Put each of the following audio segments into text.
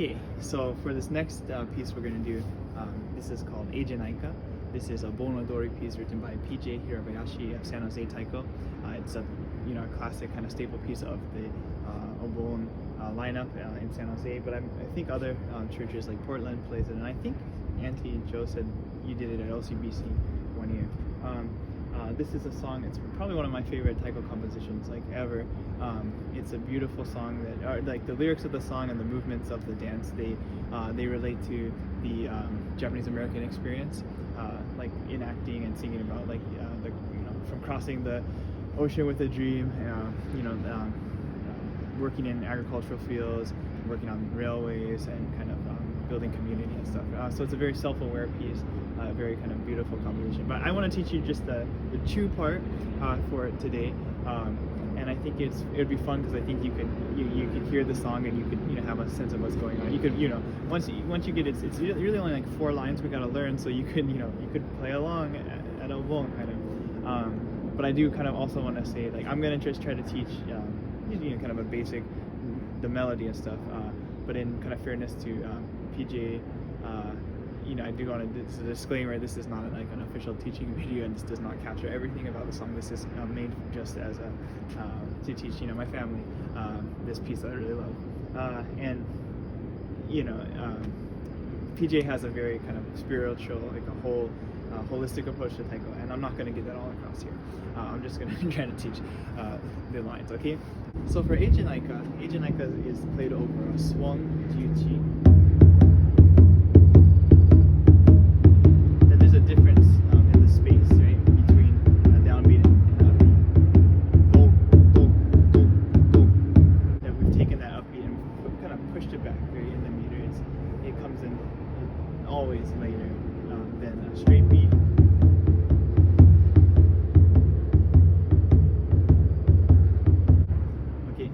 Okay, so for this next piece we're going to do, this is called Eiji Naika. This is a Bon Odori piece written by PJ Hirabayashi of San Jose Taiko. It's a a classic kind of staple piece of the Obon lineup in San Jose, but I think other churches like Portland plays it, and I think Auntie Joe said you did it at LCBC one year. This is a song, it's probably one of my favorite taiko compositions like ever. It's a beautiful song that, like the lyrics of the song and the movements of the dance, they relate to the Japanese American experience, like enacting and singing about like from crossing the ocean with a dream, working in agricultural fields, working on railways, and kind of building community and stuff. So it's a very self-aware piece, very kind of beautiful composition. But I want to teach you just the chew part for it today, and I think it would be fun because I think you could hear the song and you could have a sense of what's going on. You could once you get it's really only like 4 lines we got to learn, so you could play along at a long kind of. But I do kind of also want to say, like, I'm gonna just try to teach kind of a basic the melody and stuff, but in kind of fairness to PJ, I do want to, it's a disclaimer, this is not like an official teaching video, and this does not capture everything about the song. This is made just as a to teach my family this piece that I really love, and PJ has a very kind of spiritual, like a whole holistic approach to taiko, and I'm not going to get that all across here. I'm just going to try to teach the lines, okay? So for Eiji Naika is played over a swung gyuchi. Then there's a difference in the space, right, between a downbeat and an upbeat. Do, do, do, do. That we've taken that upbeat and kind of pushed it back very in the meter. It comes in always later than a straight beat. Okay,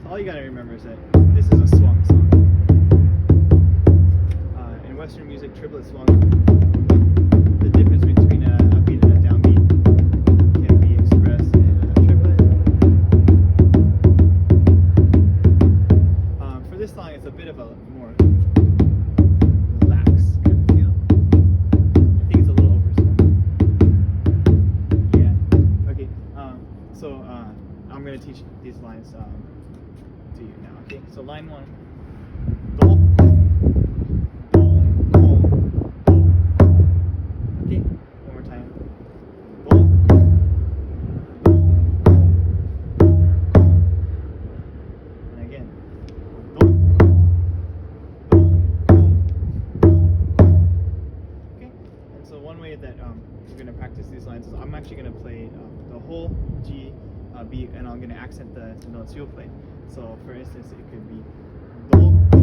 so all you gotta remember is that this is a swung song. In Western music, triplet swung. The difference between a upbeat and a downbeat can be expressed in a triplet. For this song, it's a bit of a more lax kind of feel. I think it's a little overswung. Yeah. Okay. So I'm gonna teach these lines to you now. Okay. So line 1. Do. Do. Do. Do. Okay. One more time. Do. Do. Do. And again. Do. Okay, and so one way that we're going to practice these lines is I'm actually going to play the whole G beat, and I'm going to accent the notes you'll play. So for instance, it could be do, do,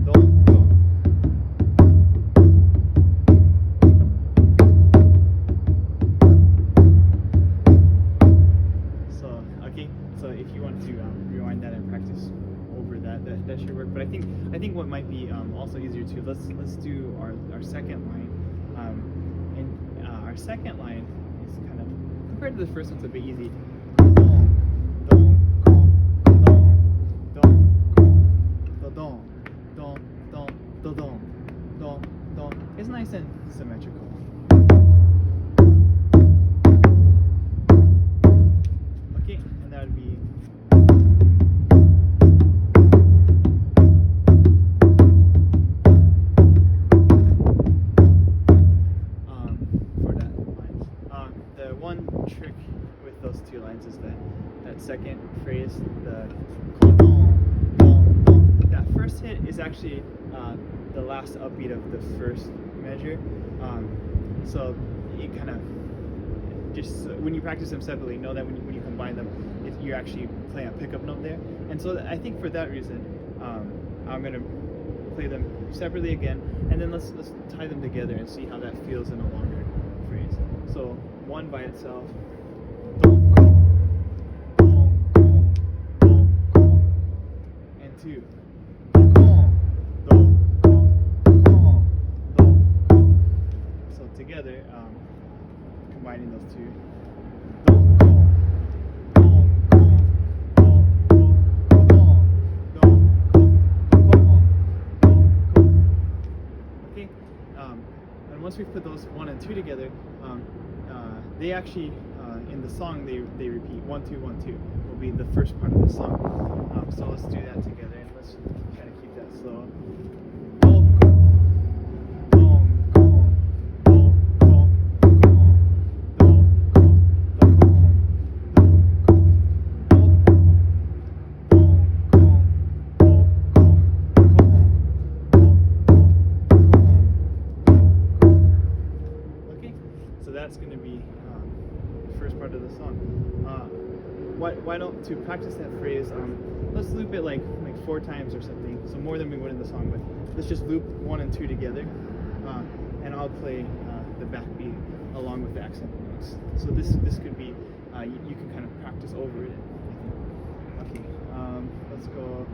do, do, do. So okay, so if you want to rewind that and practice over that should work. But I think what might be also easier too. Let's do our second line. And our second line is kind of, compared to the first one, it's a bit easy. It's nice and symmetrical. Okay, and that would be. For that line. The one trick with those 2 lines is that second phrase, the that first hit is actually the last upbeat of the first measure. So you kind of just, when you practice them separately, know that when you combine them, you're actually playing a pickup note there. And so I think for that reason, I'm going to play them separately again, and then let's tie them together and see how that feels in a longer phrase. So 1 by itself, and 2. So together, combining those 2. once we put those 1 and 2 together, they actually in the song they repeat 1 2 1 2 will be the first part of the song. So let's do that together and let's try to keep that slow. So that's going to be the first part of the song. Why don't, to practice that phrase, let's loop it like 4 times or something, so more than we would in the song, but let's just loop 1 and 2 together, and I'll play the backbeat along with the accent notes. So this could be, you can kind of practice over it. Okay, let's go.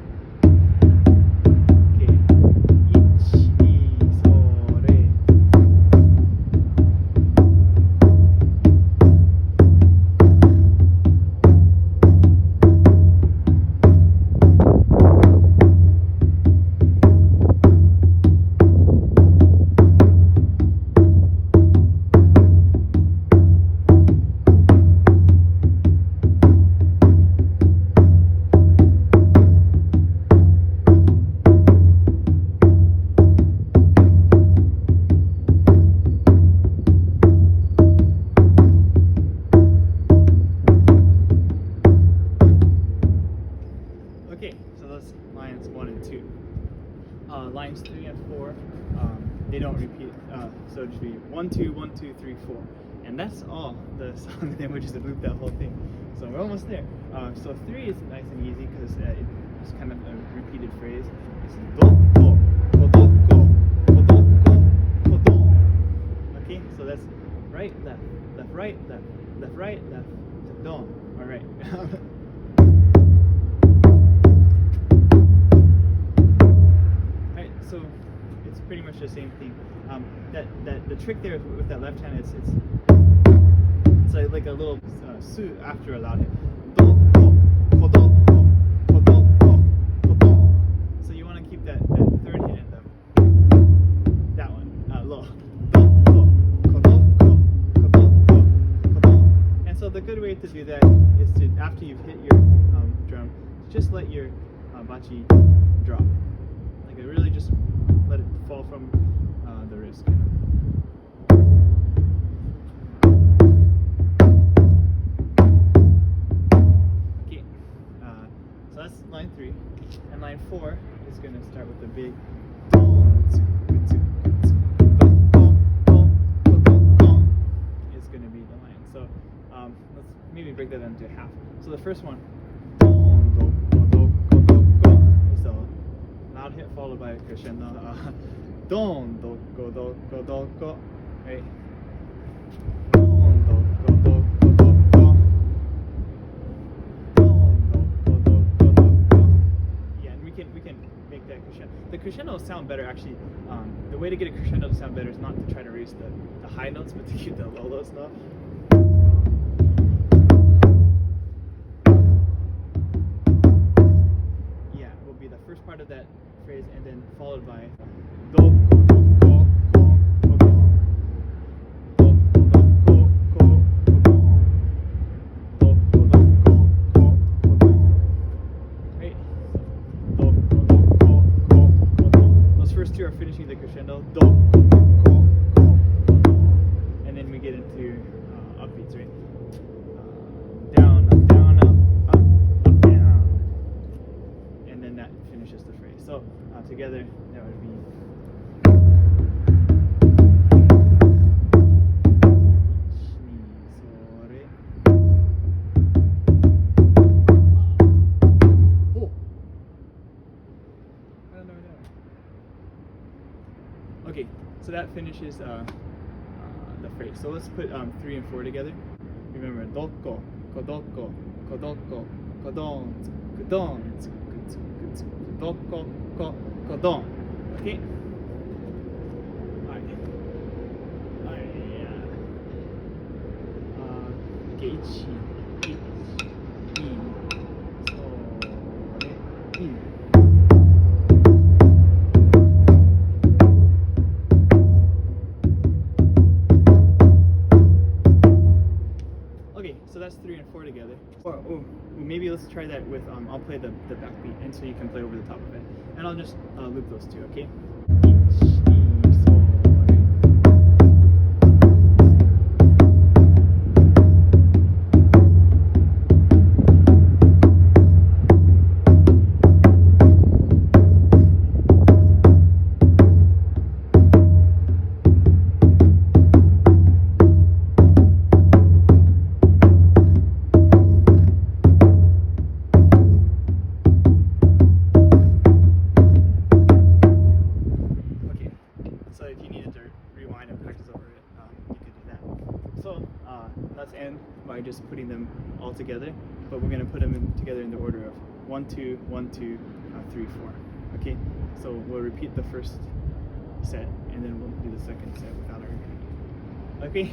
Okay, so that's lines 1 and 2. Lines 3 and 4, they don't repeat, so it should be 1 2 1 2 3 4, and that's all the song. Then we just loop that whole thing. So we're almost there. So 3 is nice and easy because it's kind of a repeated phrase. It's do do do do do do do do. Okay, so that's right left left right left left right left do. All right. So it's pretty much the same thing. The trick there with that left hand, it's like a little su after a loud hit. Do do ko do ko do ko do. So you want to keep that third hit in them. That one low. Do do ko do ko do ko do. And so the good way to do that is to, after you've hit your drum, just let your bachi drop. Like really just let it fall from the wrist. Kind of. Okay, so that's line 3, and line 4 is going to start with the big is going to be the line. So let's maybe break that into half. So the first one is the loud hit followed by a crescendo. Don do go do go do go. Right. Don do go do go do go. Don do go do go do go. Yeah, and we can make that crescendo. The crescendo sound better actually. The way to get a crescendo to sound better is not to try to raise the high notes, but to keep the low notes low. Yeah, will be the first part of that phrase, and then followed by do go do go go go do. Do go do go go go do. Do go do go go go do. Right. Do go do go go go do. Those first two are finishing the crescendo. Do go do go go go do. And then we get into upbeats, right? Down up down up up up down. And then that finishes the phrase. So together that would be okay, so that finishes the phrase. So let's put 3 and 4 together. Remember, doko, kodoko, kodoko, kodon, kodon, doko, ko, kodon. Okay? Alright. Okay, ichi, Or maybe let's try that with I'll play the backbeat, and so you can play over the top of it, and I'll just loop those two, okay? So if you needed to rewind and practice over it, you could do that. So let's end by just putting them all together, but we're going to put them together in the order of 1 2 1 2 3 4. Okay, so we'll repeat the first set, and then we'll do the second set without a repeat. Okay,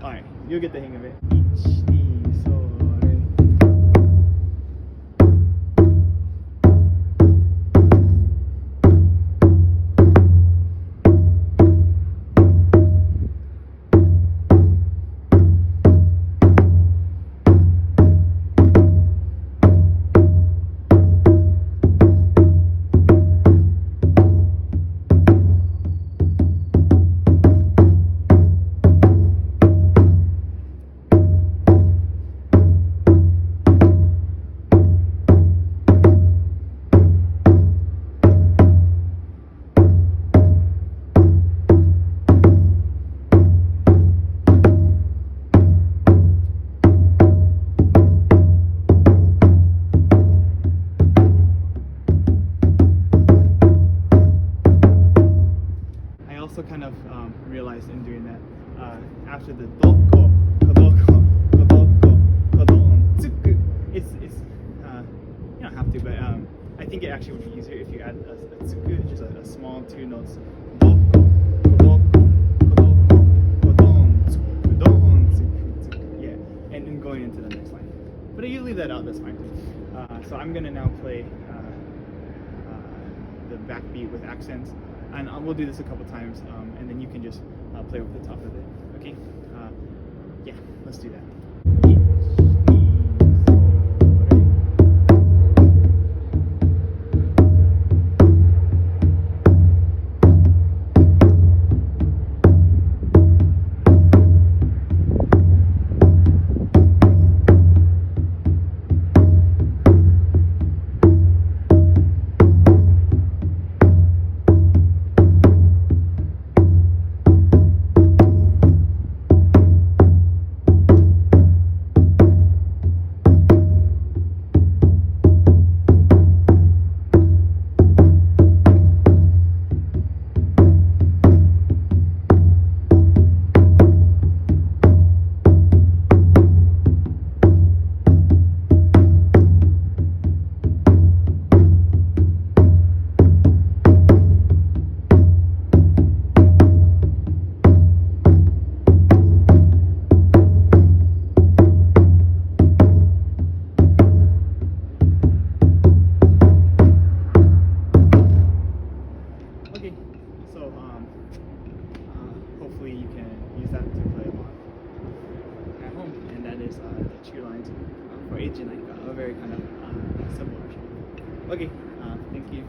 all right, you'll get the hang of it. Also kind of realized in doing that after the doko, kodoko, kodoko, kodon, tsuku, it's you don't have to, but I think it actually would be easier if you add a tsuku, just a small two notes. Doko, kodoko, kodoko, kodon, tsuku, don, tsuku, tsuku. Yeah, and then going into the next line. But if you leave that out, that's fine too. So I'm gonna now play the backbeat with accents. And we'll do this a couple times, and then you can just play over the top of it. Okay? Yeah, let's do that. Okay, so hopefully you can use that to play along at home, and that is the cheer lines for Agent, a very kind of simple version. Okay, thank you.